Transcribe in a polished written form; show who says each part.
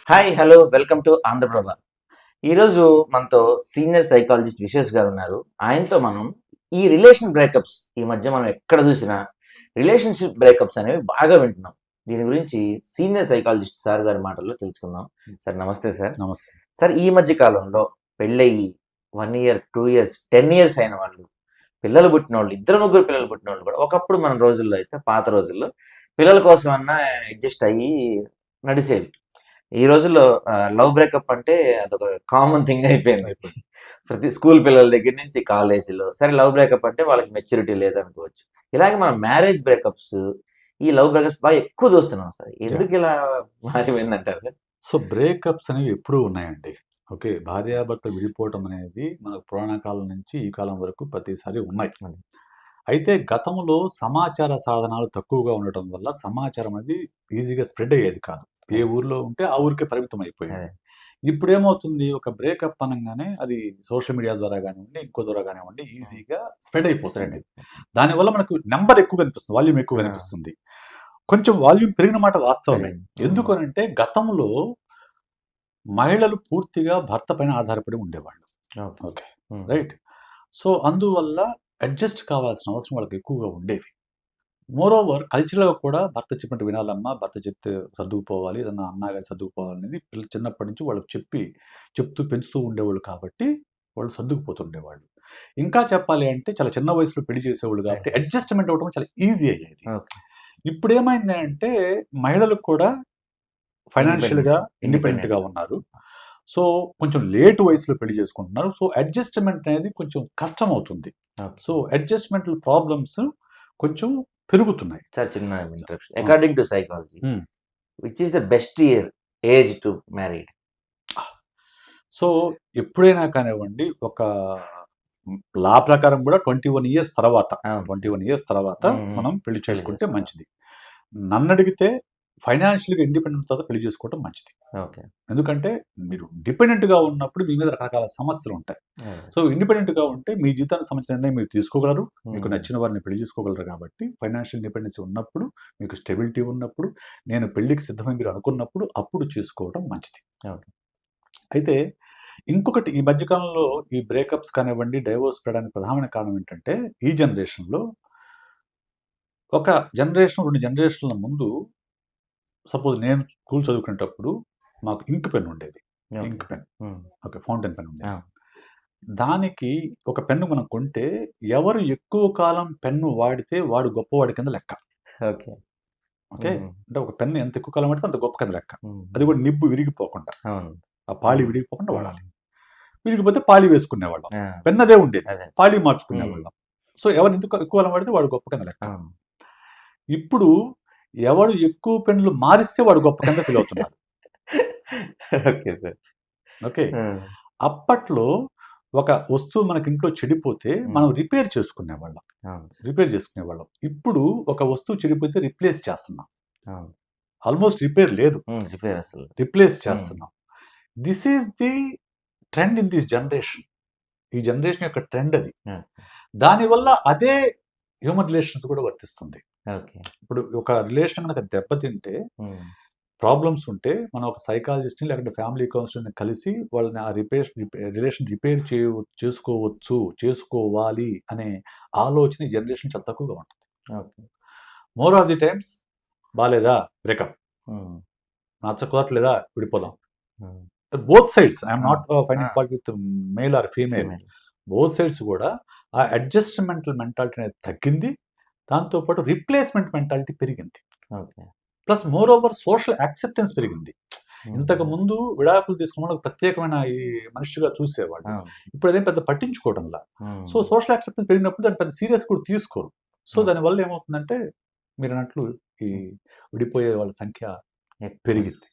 Speaker 1: Hi hello welcome to Andhraprabha. ఈరోజు మనతో senior psychologist విశేష్ గారు ఉన్నారు. ఆయనతో మనం ఈ రిలేషన్ బ్రేకప్స్ ఈ మధ్య మనం ఎక్కడ చూసినా రిలేషన్షిప్ బ్రేకప్స్ అనేవి బాగా వింటున్నాం. దీని గురించి సీనియర్ సైకాలజిస్ట్ సార్ గారి మాటల్లో తెలుసుకుందాం. సార్ నమస్తే సార్.
Speaker 2: నమస్తే.
Speaker 1: సార్ ఈ మధ్య కాలంలో పెళ్ళయి 1 ఇయర్ 2 ఇయర్స్ 10 ఇయర్స్ అయిన వాళ్ళు, పిల్లలు పుట్టిన వాళ్ళు, ఇద్దరు ముగ్గురు పిల్లలు పుట్టిన వాళ్ళు కూడా ఒకప్పుడు మన రోజుల్లో అయితే పాత రోజుల్లో పిల్లల కోసం అన్నా అడ్జస్ట్ అయ్యి నడిచేవి. ఈ రోజుల్లో లవ్ బ్రేకప్ అంటే అదొక కామన్ థింగ్ అయిపోయింది. ప్రతి స్కూల్ పిల్లల దగ్గర నుంచి కాలేజీలో సరే లవ్ బ్రేకప్ అంటే వాళ్ళకి మెచ్యూరిటీ లేదనుకోవచ్చు. ఇలాగే మన మ్యారేజ్ బ్రేకప్స్, ఈ లవ్ బ్రేకప్స్ బాగా ఎక్కువ చూస్తున్నాం సార్. ఎందుకు ఇలా మారిపోయిందంటారు సార్?
Speaker 2: సో బ్రేకప్స్ అనేవి ఎప్పుడూ ఉన్నాయండి. ఓకే. భార్యాభర్తలు విడిపోవటం అనేది మనకు పురాణ కాలం నుంచి ఈ కాలం వరకు ప్రతిసారి ఉన్నాయి. అయితే గతంలో సమాచార సాధనాలు తక్కువగా ఉండటం వల్ల సమాచారం అనేది ఈజీగా స్ప్రెడ్ అయ్యేది కాదు. ఏ ఊర్లో ఉంటే ఆ ఊరికే పరిమితం అయిపోయేది. ఇప్పుడేమవుతుంది, ఒక బ్రేకప్ అనంగానే అది సోషల్ మీడియా ద్వారా కానివ్వండి, ఇంకో ద్వారా కానివ్వండి ఈజీగా స్ప్రెడ్ అయిపోతుంది. దానివల్ల మనకు నెంబర్ ఎక్కువ కనిపిస్తుంది, వాల్యూమ్ ఎక్కువ కనిపిస్తుంది. కొంచెం వాల్యూమ్ పెరిగిన మాట వాస్తవమే. ఎందుకు అనంటే గతంలో మహిళలు పూర్తిగా భర్త పైన ఆధారపడి ఉండేవాళ్ళు. Okay, right. సో అందువల్ల అడ్జస్ట్ కావాల్సిన అవసరం వాళ్ళకి ఎక్కువగా ఉండేది. మోరోవర్ కల్చరల్‌గా కూడా భర్త చెప్పినట్టు వినాలమ్మా, భర్త చెప్తే సర్దుకుపోవాలి, ఏదన్నా అన్నా గాని సర్దుకుపోవాలనేది పిల్లలు చిన్నప్పటి నుంచి వాళ్ళకి చెప్తూ పెంచుతూ ఉండేవాళ్ళు కాబట్టి వాళ్ళు సర్దుకుపోతుండేవాళ్ళు. ఇంకా చెప్పాలి అంటే చాలా చిన్న వయసులో పెళ్లి చేసేవాళ్ళు కాబట్టి అడ్జస్ట్‌మెంట్ అవ్వడం చాలా ఈజీ అయ్యేది. ఇప్పుడేమైంది అంటే మహిళలకు కూడా ఫైనాన్షియల్‌గా ఇండిపెండెంట్‌గా ఉన్నారు. సో కొంచెం లేట్ వయసులో పెళ్లి చేసుకుంటున్నారు. సో అడ్జస్ట్‌మెంట్ అనేది కొంచెం కష్టమవుతుంది. సో అడ్జస్ట్‌మెంటల్ ప్రాబ్లమ్స్ కొంచెం పెరుగుతున్నాయి.
Speaker 1: సార్ చిన్న interruption. According to psychology which is the best age to married?
Speaker 2: So ఎప్పుడైనా కానివ్వండి, ఒక లా ప్రకారం కూడా 21 ఇయర్స్ తర్వాత 21 ఇయర్స్ తర్వాత మనం పెళ్లి చేసుకుంటే మంచిది. నన్నడిగితే ఫైనాన్షియల్‌గా ఇండిపెండెంట్ తర్వాత పెళ్లి చేసుకోవడం మంచిది. ఎందుకంటే మీరు డిపెండెంట్‌గా ఉన్నప్పుడు మీ మీద రకరకాల సమస్యలు ఉంటాయి. సో ఇండిపెండెంట్‌గా ఉంటే మీ జీవితానికి సంబంధించిన నిర్ణయం మీరు తీసుకోగలరు, మీకు నచ్చిన వారిని పెళ్లి చేసుకోగలరు. కాబట్టి ఫైనాన్షియల్ ఇండిపెండెన్సీ ఉన్నప్పుడు, మీకు స్టెబిలిటీ ఉన్నప్పుడు, నేను పెళ్లికి సిద్ధమని మీరు అనుకున్నప్పుడు అప్పుడు చేసుకోవడం మంచిది. అయితే ఇంకొకటి, ఈ మధ్యకాలంలో ఈ బ్రేకప్స్ కానివ్వండి, డైవోర్స్ పెరగడానికి ప్రధానమైన కారణం ఏంటంటే ఈ జనరేషన్‌లో ఒక జనరేషన్ 2 జనరేషన్ల ముందు సపోజ్ నేను స్కూల్ చదువుకునేటప్పుడు మాకు ఇంక్ పెన్ ఉండేది. Ink pen, okay, fountain pen ఉండేది. దానికి ఒక పెన్ను మనం కొంటే ఎవరు ఎక్కువ కాలం పెన్ను వాడితే వాడు గొప్పవాడి కింద లెక్క. ఓకే, అంటే ఒక పెన్ను ఎంత ఎక్కువ కాలం వాడితే అంత గొప్ప కింద లెక్క. అది కూడా నిబ్బు విరిగిపోకుండా, ఆ పాళీ విరిగిపోకుండా వాడాలి. విరిగిపోతే పాళీ వేసుకునేవాళ్ళం, పెన్ అదే ఉండేది, పాళీ మార్చుకునేవాళ్ళం. సో ఎవరు ఎక్కువ కాలం వాడితే వాడు గొప్ప కింద లెక్క. ఇప్పుడు ఎవడు ఎక్కువ పెన్నులు మారిస్తే వాడు గొప్ప కింద ఫీల్ అవుతున్నారు. ఓకే, అప్పట్లో ఒక వస్తువు మనకి ఇంట్లో చెడిపోతే మనం రిపేర్ చేసుకునేవాళ్ళం. ఇప్పుడు ఒక వస్తువు చెడిపోతే రిప్లేస్ చేస్తున్నాం. ఆల్మోస్ట్ రిపేర్ లేదు, రిప్లేస్ చేస్తున్నాం. This is the trend in this generation. ఈ జనరేషన్ యొక్క ట్రెండ్ అది. దానివల్ల అదే హ్యూమన్ రిలేషన్స్ కూడా వర్తిస్తుంది. ఇప్పుడు ఒక రిలేషన్ కనుక దెబ్బతింటే, ప్రాబ్లమ్స్ ఉంటే మనం ఒక సైకాలజిస్ట్ని లేకపోతే ఫ్యామిలీ కౌన్సిలర్ని కలిసి వాళ్ళని ఆ రిలేషన్ రిపేర్ చేసుకోవాలి అనే ఆలోచన ఈ జనరేషన్ చాలా తక్కువగా ఉంటుంది. మోర్ ఆఫ్ ది టైమ్స్ బాలేదా బ్రేకప్, నచ్చకోవట్లేదా విడిపోదాం. Both sides, I'm not finding fault with male or female, both sides కూడా ఆ అడ్జస్ట్మెంటల్ మెంటాలిటీ అనేది తగ్గింది. దాంతోపాటు రిప్లేస్మెంట్ మెంటాలిటీ పెరిగింది. Plus moreover social acceptance పెరిగింది. ఇంతకు ముందు విడాకులు తీసుకున్న వాళ్ళకి ప్రత్యేకమైన ఈ మనిషిగా చూసేవాళ్ళు, ఇప్పుడు అదేం పెద్ద పట్టించుకోవడంలా. సో సోషల్ యాక్సెప్టెన్స్ పెరిగినప్పుడు దాన్ని పెద్ద సీరియస్ కూడా తీసుకోరు. సో దానివల్ల ఏమవుతుందంటే మీరు అన్నట్లు ఈ విడిపోయే వాళ్ళ సంఖ్య పెరిగింది.